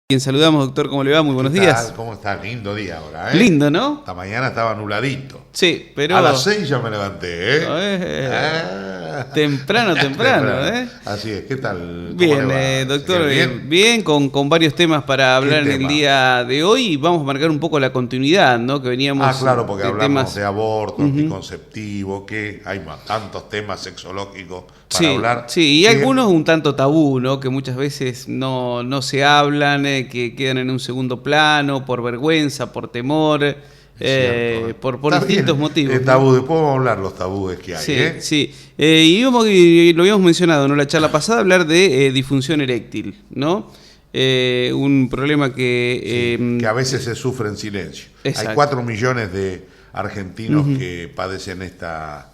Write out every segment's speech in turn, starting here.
Bien, saludamos, doctor, ¿cómo le va? Muy buenos ¿Qué días. tal? ¿Cómo está? Lindo día ahora, ¿eh? Lindo, ¿no? Esta mañana estaba nubladito. Sí, pero... A las 6 ya me levanté, ¿eh? eh, Ah, temprano, temprano, temprano. ¿eh? Así es. ¿Qué tal? ¿Cómo le Bien, va, doctor, señor? ¿Bien? bien, con varios temas para ¿Qué hablar en el tema? día de hoy y vamos a marcar un poco la continuidad, ¿no? Que Ah, veníamos claro, porque de hablamos temas... de aborto, Ujú. anticonceptivo, que hay tantos temas sexológicos para Sí, hablar sí, y algunos que un tanto tabú, ¿no? Que muchas veces no se hablan, que quedan en un segundo plano por vergüenza, por temor, es cierto, ¿eh? por Está distintos bien, motivos, ¿no? tabú. Después vamos a hablar los tabúes que hay, Sí, ¿eh? sí. Y lo habíamos mencionado, ¿no? La charla pasada, hablar de disfunción eréctil, ¿no? Un problema que... Sí, que a veces se sufre en silencio. Hay exacto. 4 millones de argentinos Ujú. que padecen esta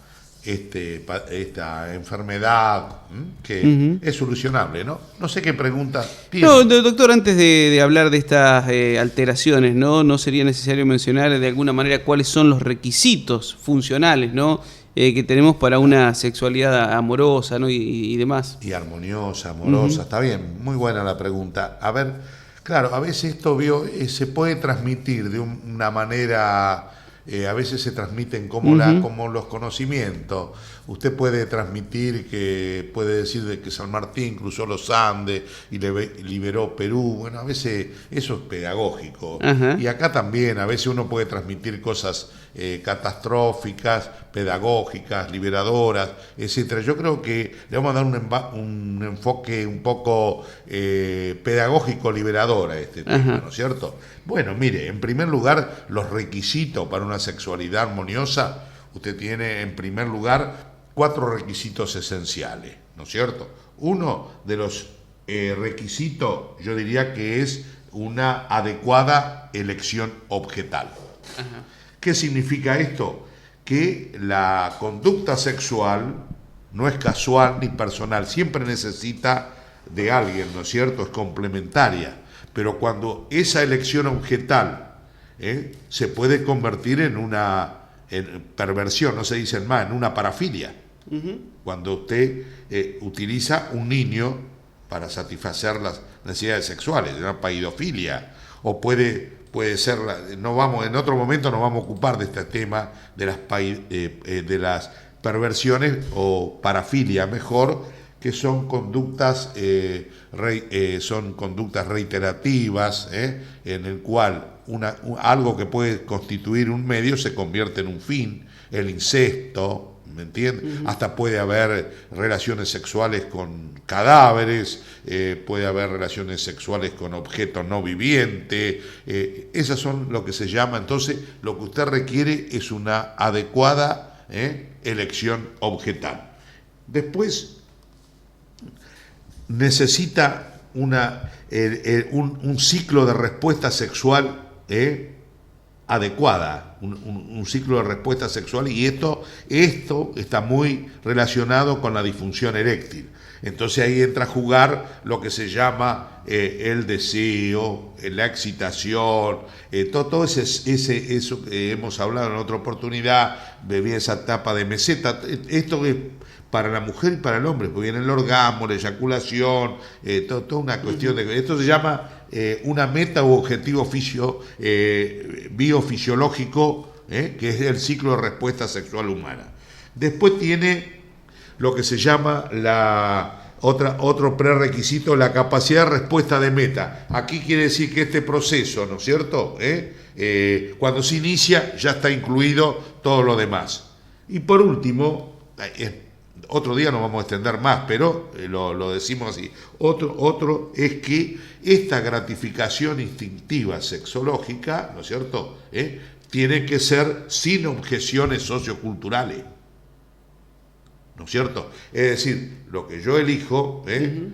enfermedad, que Ujú. es solucionable, ¿no? No sé qué pregunta No, tiene. doctor, antes de hablar de estas alteraciones, ¿no? ¿No sería necesario mencionar de alguna manera cuáles son los requisitos funcionales, ¿no? Que tenemos para una sexualidad amorosa, ¿no? Y demás. Y armoniosa, Ujú. amorosa, está bien, muy buena la pregunta. A ver, claro, a veces esto se puede transmitir de una manera, a veces se transmiten Ujú. como los conocimientos. Usted puede transmitir que, puede decir de que San Martín cruzó los Andes y liberó Perú. Bueno, a veces eso es pedagógico. Ajá. Y acá también, a veces uno puede transmitir cosas catastróficas, pedagógicas, liberadoras, etcétera. Yo creo que le vamos a dar un enfoque un poco pedagógico liberador a este tema, Ajá. ¿no es cierto? Bueno, mire, en primer lugar, los requisitos para una sexualidad armoniosa, usted tiene en primer lugar 4 requisitos esenciales, ¿no es cierto? Uno de los requisitos, yo diría que es una adecuada elección objetal. Ajá. ¿Qué significa esto? Que la conducta sexual no es casual ni personal, siempre necesita de alguien, ¿no es cierto? Es complementaria. Pero cuando esa elección objetal se puede convertir en una perversión, no se dice más, en una parafilia. Ujú. Cuando usted utiliza un niño para satisfacer las necesidades sexuales, una paidofilia, o puede ser, no vamos, en otro momento nos vamos a ocupar de este tema de las perversiones o parafilia mejor, que son conductas, son conductas reiterativas, en el cual algo que puede constituir un medio se convierte en un fin, el incesto, ¿me entiendes? Ujú. Hasta puede haber relaciones sexuales con cadáveres, puede haber relaciones sexuales con objetos no vivientes, esas son lo que se llama, entonces lo que usted requiere es una adecuada elección objetal. Después necesita un ciclo de respuesta sexual adecuada, un ciclo de respuesta sexual, y esto está muy relacionado con la disfunción eréctil. Entonces ahí entra a jugar lo que se llama el deseo, la excitación, todo eso que hemos hablado en otra oportunidad, bebía esa etapa de meseta. Esto es para la mujer y para el hombre, porque viene el orgasmo, la eyaculación, toda una cuestión Ujú. de... Esto se llama una meta u objetivo biofisiológico, que es el ciclo de respuesta sexual humana. Después tiene lo que se llama otro prerequisito, la capacidad de respuesta de meta. Aquí quiere decir que este proceso, ¿no es cierto? Cuando se inicia ya está incluido todo lo demás. Y por último, otro día nos vamos a extender más, pero lo decimos así. Otro es que esta gratificación instintiva sexológica, ¿no es cierto? Tiene que ser sin objeciones socioculturales, ¿no es cierto? Es decir, lo que yo elijo Ujú.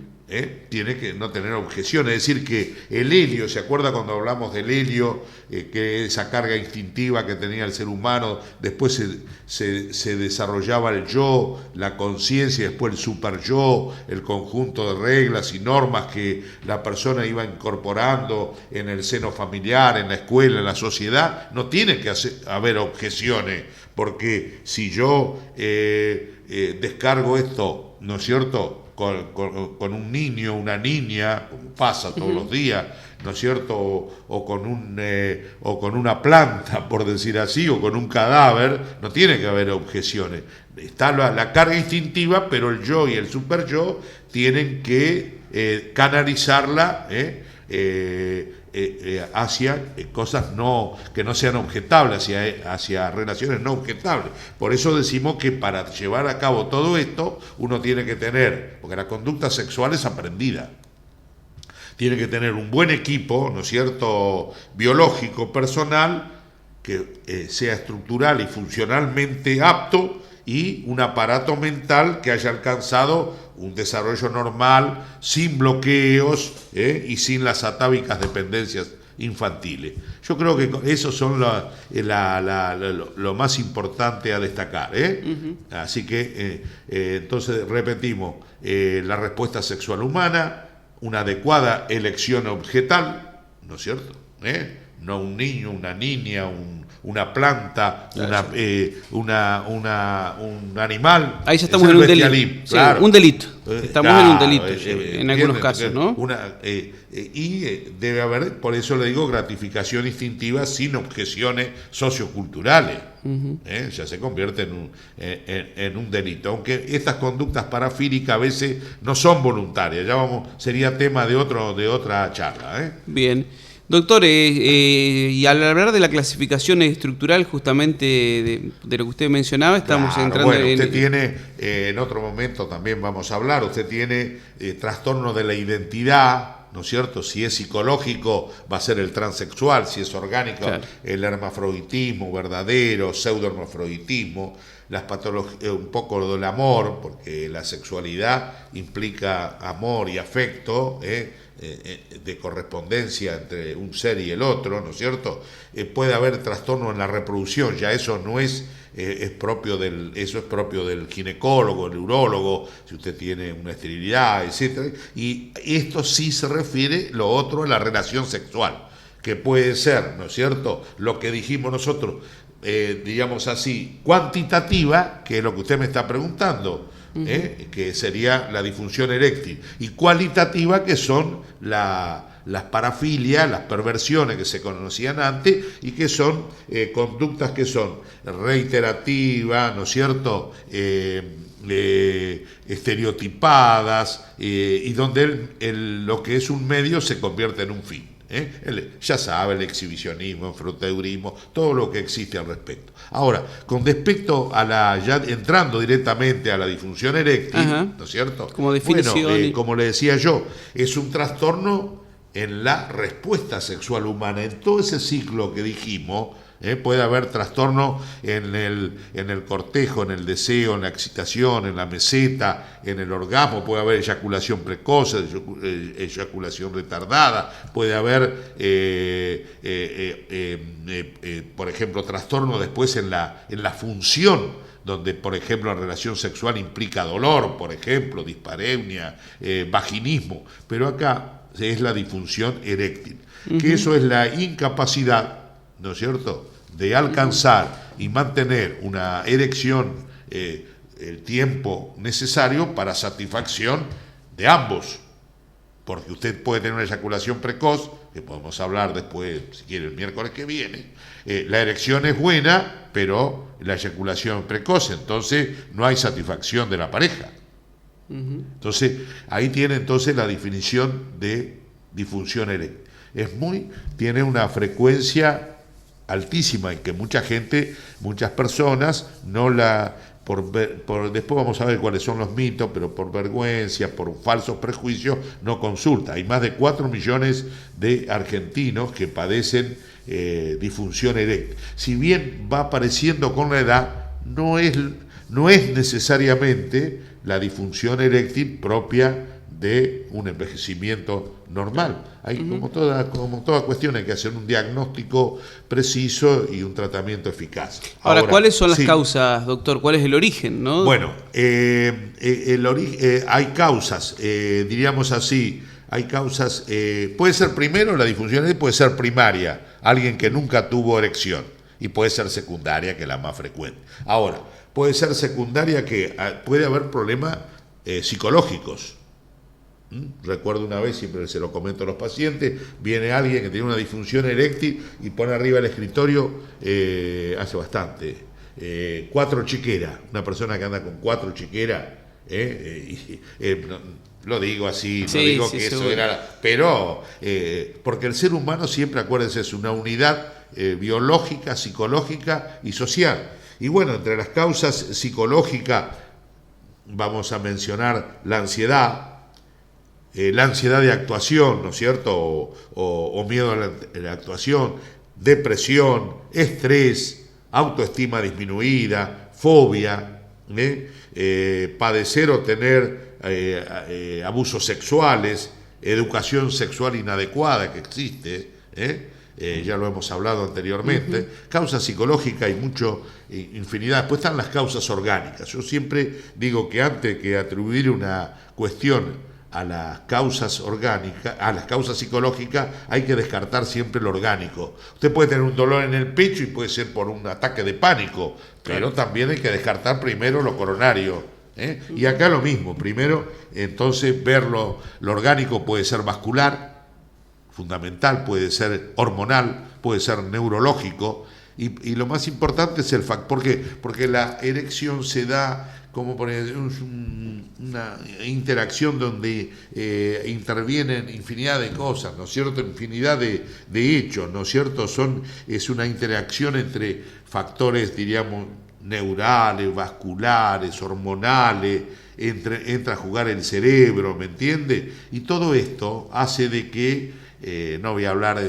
tiene que no tener objeciones. Es decir, que el helio, ¿se acuerda cuando hablamos del helio? Que esa carga instintiva que tenía el ser humano, después se desarrollaba el yo, la conciencia, después el super yo, el conjunto de reglas y normas que la persona iba incorporando en el seno familiar, en la escuela, en la sociedad. No tiene que haber objeciones, porque si yo descargo esto, ¿no es cierto?, con un niño, una niña, como pasa todos los días, ¿no es cierto? O con una planta, por decir así, o con un cadáver, no tiene que haber objeciones. Está la carga instintiva, pero el yo y el super yo tienen que canalizarla hacia cosas que no sean objetables, hacia relaciones no objetables. Por eso decimos que para llevar a cabo todo esto uno tiene que tener, porque la conducta sexual es aprendida, tiene que tener un buen equipo, ¿no es cierto?, biológico, personal, que sea estructural y funcionalmente apto, y un aparato mental que haya alcanzado un desarrollo normal, sin bloqueos y sin las atávicas dependencias infantiles. Yo creo que eso son lo más importante a destacar. Así que, entonces, repetimos, la respuesta sexual humana, una adecuada elección objetal, ¿no es cierto? No un niño, una niña, una planta, un animal. Ahí ya estamos en un delito. Claro. Un delito. Estamos en un delito en algunos casos, ¿no? Y debe haber, por eso le digo, gratificación instintiva sin objeciones socioculturales. Ya se convierte en un delito. Aunque estas conductas parafílicas a veces no son voluntarias. Sería tema de otra charla. Bien. Doctor, y al hablar de la clasificación estructural justamente de lo que usted mencionaba, estamos entrando usted tiene, en otro momento también vamos a hablar, usted tiene trastorno de la identidad, ¿no es cierto? Si es psicológico va a ser el transexual, si es orgánico, claro, el hermafroditismo verdadero, pseudohermafroditismo, las patologías, un poco del amor, porque la sexualidad implica amor y afecto, de correspondencia entre un ser y el otro, ¿no es cierto? Puede haber trastorno en la reproducción, ya eso no es, eso es propio del ginecólogo, el urólogo, si usted tiene una esterilidad, etcétera. Y esto sí se refiere, lo otro, a la relación sexual, que puede ser, ¿no es cierto?, lo que dijimos nosotros, digamos así, cuantitativa, que es lo que usted me está preguntando, que sería la disfunción eréctil, y cualitativa, que son las parafilias, las perversiones que se conocían antes, y que son conductas que son reiterativas, ¿no es cierto?, estereotipadas, y donde lo que es un medio se convierte en un fin. Ya sabe, el exhibicionismo, el froteurismo, todo lo que existe al respecto. Ahora, con respecto a ya entrando directamente a la disfunción eréctil, ¿no es cierto? Como definición. Bueno, como le decía yo, es un trastorno en la respuesta sexual humana, en todo ese ciclo que dijimos. Puede haber trastorno en el cortejo, en el deseo, en la excitación, en la meseta, en el orgasmo, puede haber eyaculación precoz, eyaculación retardada, puede haber, por ejemplo, trastorno después en la función, donde, por ejemplo, la relación sexual implica dolor, por ejemplo, dispareunia, vaginismo, pero acá es la disfunción eréctil, que eso es la incapacidad, ¿no es cierto?, de alcanzar y mantener una erección el tiempo necesario para satisfacción de ambos. Porque usted puede tener una eyaculación precoz, que podemos hablar después, si quiere, el miércoles que viene. La erección es buena, pero la eyaculación precoz, entonces no hay satisfacción de la pareja. Entonces, ahí tiene entonces la definición de disfunción eréctil. Tiene una frecuencia altísima, y que muchas personas no después vamos a ver cuáles son los mitos, pero por vergüenza, por falsos prejuicios, no consulta. Hay más de 4 millones de argentinos que padecen disfunción eréctil. Si bien va apareciendo con la edad, no es necesariamente la disfunción eréctil propia de un envejecimiento normal. Hay como toda cuestión, hay que hacer un diagnóstico preciso y un tratamiento eficaz. Ahora, ¿cuáles son las causas, doctor? ¿Cuál es el origen, no? Bueno, hay causas, diríamos así, hay causas, puede ser primero la disfunción eréctil, puede ser primaria, alguien que nunca tuvo erección, y puede ser secundaria, que es la más frecuente. Ahora, puede ser secundaria, que puede haber problemas psicológicos. Recuerdo una vez, siempre se lo comento a los pacientes, viene alguien que tiene una disfunción eréctil y pone arriba el escritorio, hace bastante, 4 chiqueras, una persona que anda con 4 chiqueras, lo digo así, no digo que eso era, pero porque el ser humano siempre, acuérdense, es una unidad biológica, psicológica y social. Y bueno, entre las causas psicológicas vamos a mencionar la ansiedad de actuación, ¿no es cierto? O miedo a la actuación, depresión, estrés, autoestima disminuida, fobia, padecer o tener abusos sexuales, educación sexual inadecuada que existe, ya lo hemos hablado anteriormente, causas psicológicas y infinidad. Después están las causas orgánicas. Yo siempre digo que antes que atribuir una cuestión a las causas orgánicas, a las causas psicológicas, hay que descartar siempre lo orgánico. Usted puede tener un dolor en el pecho y puede ser por un ataque de pánico, pero también hay que descartar primero lo coronario. Y acá lo mismo, primero, entonces ver lo orgánico puede ser vascular, fundamental, puede ser hormonal, puede ser neurológico, y lo más importante es el factor. ¿Por qué? Porque la erección se da como poner una interacción donde intervienen infinidad de cosas, ¿no es cierto? Infinidad de hechos, ¿no es cierto? Es una interacción entre factores, diríamos, neurales, vasculares, hormonales, entra a jugar el cerebro, ¿me entiende? Y todo esto hace de que, no voy a hablar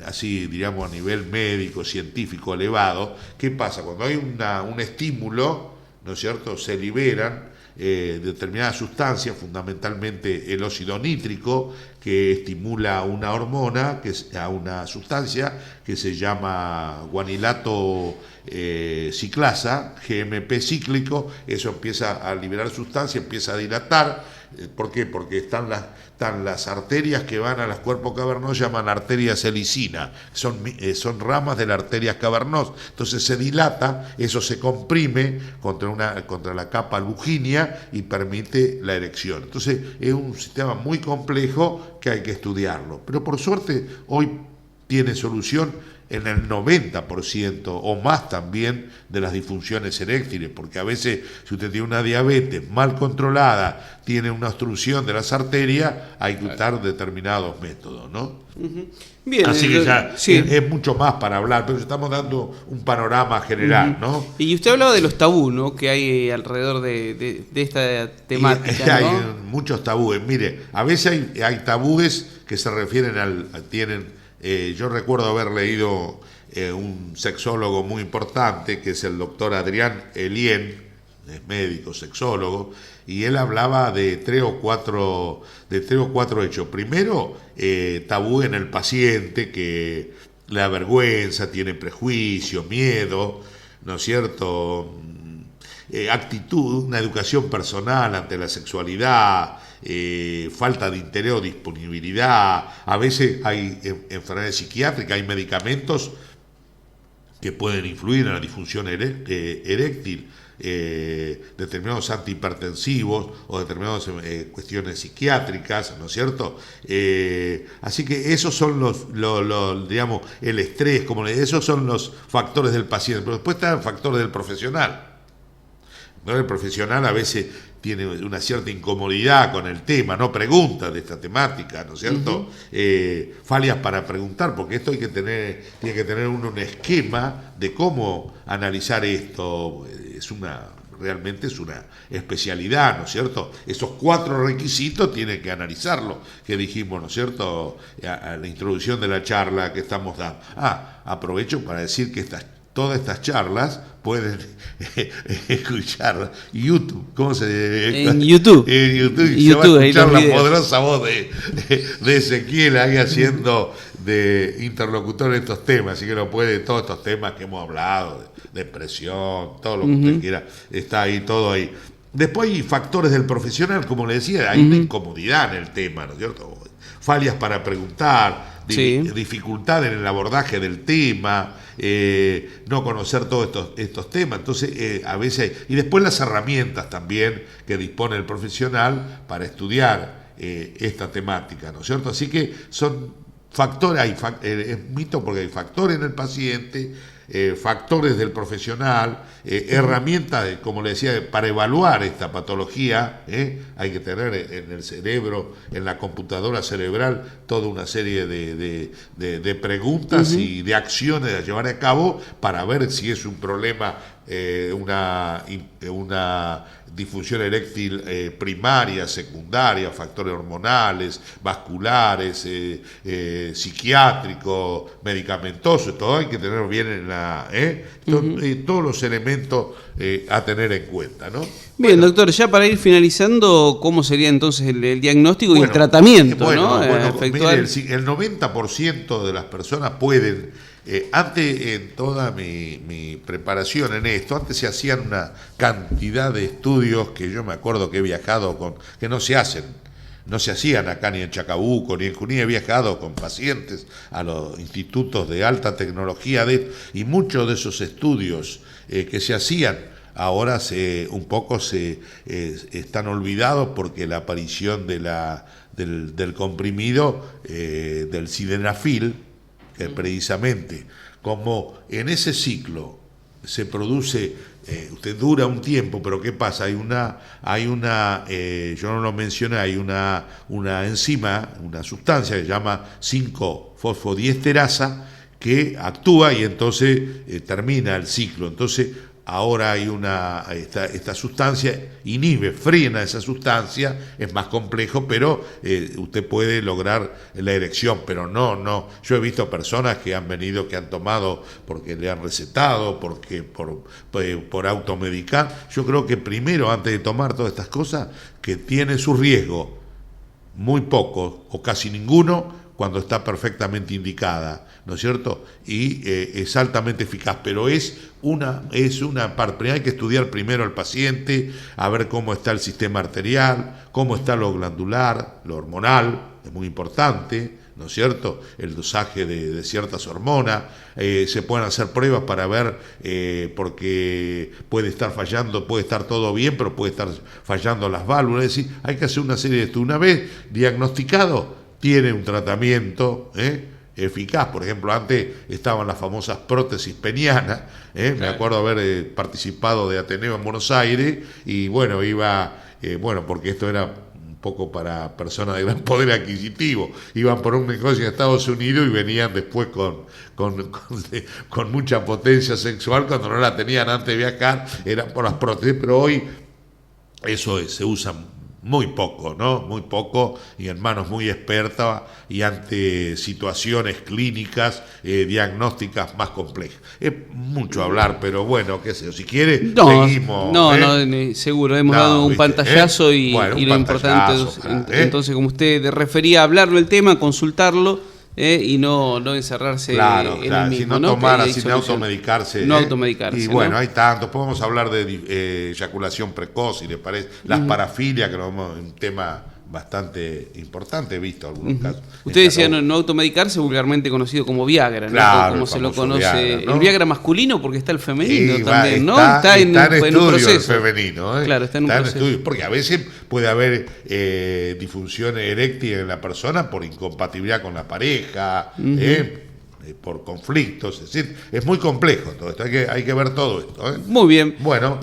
así, digamos, a nivel médico, científico elevado. ¿Qué pasa? Cuando hay un estímulo, ¿no es cierto?, se liberan determinadas sustancias, fundamentalmente el óxido nítrico, que estimula una hormona, una sustancia que se llama guanilato ciclasa, GMP cíclico. Eso empieza a liberar sustancia, empieza a dilatar. ¿Por qué? Porque están las arterias que van a los cuerpos cavernosos, llaman arterias helicinas, son ramas de las arterias cavernosas. Entonces se dilata, eso se comprime contra la capa albuginea y permite la erección. Entonces es un sistema muy complejo que hay que estudiarlo. Pero por suerte hoy tiene solución en el 90% o más también de las disfunciones eréctiles, porque a veces si usted tiene una diabetes mal controlada, tiene una obstrucción de las arterias, hay que usar determinados métodos, ¿no? Bien, así que ya es mucho más para hablar, pero estamos dando un panorama general, ¿no? Y usted hablaba de los tabús, ¿no?, que hay alrededor de esta temática, ¿no? Hay muchos tabúes. Mire, a veces hay tabúes que se refieren yo recuerdo haber leído un sexólogo muy importante, que es el doctor Adrián Elien, es médico, sexólogo, y él hablaba de tres o cuatro hechos. Primero, tabú en el paciente, que le avergüenza, tiene prejuicio, miedo, ¿no es cierto? Actitud, una educación personal ante la sexualidad, falta de interés o disponibilidad. A veces hay enfermedades psiquiátricas, hay medicamentos que pueden influir en la disfunción eréctil, determinados antihipertensivos o determinadas cuestiones psiquiátricas, ¿no es cierto? Así que esos son digamos, el estrés, esos son los factores del paciente, pero después está el factor del profesional. ¿No? El profesional a veces tiene una cierta incomodidad con el tema, no pregunta de esta temática, ¿no es cierto? Falias para preguntar, porque esto tiene que tener uno un esquema de cómo analizar esto. Realmente es una especialidad, ¿no es cierto? Esos 4 requisitos tiene que analizarlo, que dijimos, ¿no es cierto?, a la introducción de la charla que estamos dando. Aprovecho para decir que todas estas charlas pueden escuchar YouTube. ¿Cómo se En YouTube. En YouTube. Y se va a escuchar la videos. poderosa voz de Ezequiel ahí haciendo de interlocutor en estos temas. Así que todos estos temas que hemos hablado, depresión, todo lo que usted quiera, está ahí, todo ahí. Después hay factores del profesional, como le decía, hay una incomodidad en el tema, ¿no es cierto? Fallas para preguntar, dificultad en el abordaje del tema, no conocer todos estos temas. Entonces, a veces y después las herramientas también que dispone el profesional para estudiar esta temática, ¿no es cierto? Así que son factores, es mito porque hay factores en el paciente, factores del profesional, herramientas, como le decía, para evaluar esta patología. Hay que tener en el cerebro, en la computadora cerebral, toda una serie de preguntas y de acciones a llevar a cabo para ver si es un problema, una disfunción eréctil primaria, secundaria, factores hormonales, vasculares, psiquiátricos, medicamentosos. Todo hay que tener bien en la todos los elementos a tener en cuenta, ¿no? Bien, doctor, ya para ir finalizando, ¿cómo sería entonces el diagnóstico y el tratamiento, ¿no? Mire, el 90% de las personas pueden. Antes, en toda mi preparación en esto, antes se hacían una cantidad de estudios que yo me acuerdo que he viajado que no se hacían acá ni en Chacabuco ni en Junín. He viajado con pacientes a los institutos de alta tecnología y muchos de esos estudios que se hacían ahora un poco están olvidados porque la aparición del comprimido del sildenafil, que precisamente como en ese ciclo se produce, usted dura un tiempo, pero ¿qué pasa? Hay una yo no lo mencioné, hay una enzima, una sustancia que se llama 5-fosfodiesterasa que actúa y entonces termina el ciclo. Entonces ahora hay esta sustancia, frena esa sustancia, es más complejo, pero usted puede lograr la erección, pero no. Yo he visto personas que han venido, que han tomado porque le han recetado, porque por automedicar. Yo creo que primero, antes de tomar todas estas cosas, que tiene su riesgo, muy poco o casi ninguno, cuando está perfectamente indicada, ¿no es cierto? Y es altamente eficaz, pero es una parte. Primero hay que estudiar primero al paciente, a ver cómo está el sistema arterial, cómo está lo glandular, lo hormonal, es muy importante, ¿no es cierto? El dosaje de ciertas hormonas, se pueden hacer pruebas para ver, porque puede estar fallando, puede estar todo bien, pero puede estar fallando las válvulas. Es decir, hay que hacer una serie de estudios. Una vez diagnosticado, tiene un tratamiento eficaz. Por ejemplo, antes estaban las famosas prótesis penianas, claro. Me acuerdo haber participado de Ateneo en Buenos Aires y bueno, porque esto era un poco para personas de gran poder adquisitivo, iban por un negocio en Estados Unidos y venían después con mucha potencia sexual cuando no la tenían antes de viajar, eran por las prótesis, pero hoy eso se usa muy poco, ¿no? Muy poco, y en manos muy expertas y ante situaciones clínicas, diagnósticas más complejas. Es mucho hablar, pero bueno, qué sé yo, si quiere, seguimos. No, seguro, hemos dado un pantallazo y lo importante, entonces, como usted refería, hablarlo el tema, consultarlo, y no encerrarse en el mismo, sin automedicarse. No automedicarse. Y bueno, hay tantos. Podemos hablar de eyaculación precoz, si le parece. Las parafilias, que es un tema bastante importante, he visto algunos casos. Usted decía no automedicarse, vulgarmente conocido como Viagra, ¿no? Claro, como se lo conoce. Viagra, ¿no? El Viagra masculino, porque está el femenino también, ¿no? Está en un proceso. El femenino, Claro, está en un proceso. Estudio, porque a veces puede haber disfunción eréctil en la persona por incompatibilidad con la pareja, por conflictos, es decir, es muy complejo todo esto, hay que ver todo esto. Muy bien. Bueno.